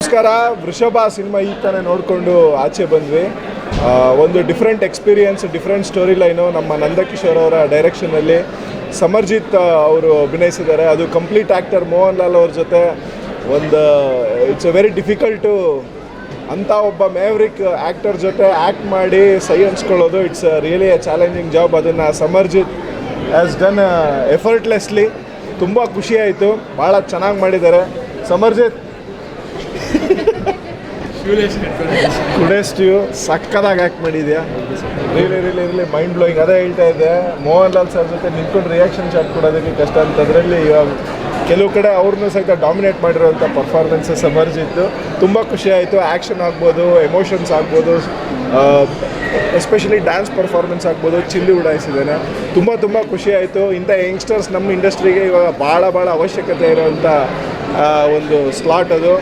ನಮಸ್ಕಾರ. ವೃಷಭ ಸಿನಿಮಾ ಈಗ ತಾನೇ ನೋಡಿಕೊಂಡು ಆಚೆ ಬಂದ್ವಿ. ಒಂದು different experience, different story line ನಮ್ಮ ನಂದಕಿಶೋರ್ ಅವರ ಡೈರೆಕ್ಷನಲ್ಲಿ ಸಮರ್ಜಿತ್ ಅವರು ಅಭಿನಯಿಸಿದ್ದಾರೆ. ಅದು ಕಂಪ್ಲೀಟ್ ಆ್ಯಕ್ಟರ್ ಮೋಹನ್ ಲಾಲ್ ಅವ್ರ ಜೊತೆ ಒಂದು ಇಟ್ಸ್ ಎ ವೆರಿ ಡಿಫಿಕಲ್ಟು ಅಂಥ ಒಬ್ಬ ಮೇವ್ರಿಕ್ ಆ್ಯಕ್ಟರ್ ಜೊತೆ ಆ್ಯಕ್ಟ್ ಮಾಡಿ ಸೈ ಅನ್ಸ್ಕೊಳ್ಳೋದು it's really a challenging job. ಅದನ್ನು ಸಮರ್ಜಿತ್ ಹ್ಯಾಸ್ ಡನ್ ಎಫರ್ಟ್ಲೆಸ್ಲಿ. ತುಂಬ ಖುಷಿಯಾಯಿತು, ಭಾಳ ಚೆನ್ನಾಗಿ ಮಾಡಿದ್ದಾರೆ ಸಮರ್ಜಿತ್. ಕುಡೆಸ್ಟ್ ಯು ಸಕ್ಕದಾಗಿ ಆ್ಯಕ್ಟ್ ಮಾಡಿದ್ಯಾ, ರಿಯಲಿ ಮೈಂಡ್ ಬ್ಲೋಯಿಂಗ್. ಅದೇ ಹೇಳ್ತಾ ಇದ್ದೆ, ಮೋಹನ್ ಲಾಲ್ ಸರ್ ಜೊತೆ ನಿಂತ್ಕೊಂಡು ರಿಯಾಕ್ಷನ್ ಶಾಟ್ ಕೊಡೋದಕ್ಕೆ ಕಷ್ಟ ಅಂತದ್ರಲ್ಲಿ ಇವಾಗ ಕೆಲವು ಕಡೆ ಅವ್ರನ್ನೂ ಸಹಿತ ಡಾಮಿನೇಟ್ ಮಾಡಿರೋಂಥ ಪರ್ಫಾರ್ಮೆನ್ಸ್ ಸಮರ್ಜಿತ್ತು. ತುಂಬ ಖುಷಿಯಾಯಿತು. ಆ್ಯಕ್ಷನ್ ಆಗ್ಬೋದು, ಎಮೋಷನ್ಸ್ ಆಗ್ಬೋದು, ಎಸ್ಪೆಷಲಿ ಡ್ಯಾನ್ಸ್ ಪರ್ಫಾರ್ಮೆನ್ಸ್ ಆಗ್ಬೋದು, ಚಿಲ್ಲಿ ಉಡಾಯಿಸಿದ್ದೇನೆ. ತುಂಬ ಖುಷಿಯಾಯಿತು. ಇಂಥ ಯಂಗ್ಸ್ಟರ್ಸ್ ನಮ್ಮ ಇಂಡಸ್ಟ್ರಿಗೆ ಇವಾಗ ಭಾಳ ಅವಶ್ಯಕತೆ ಇರೋವಂಥ ಒಂದು ಸ್ಲಾಟ್ ಅದು.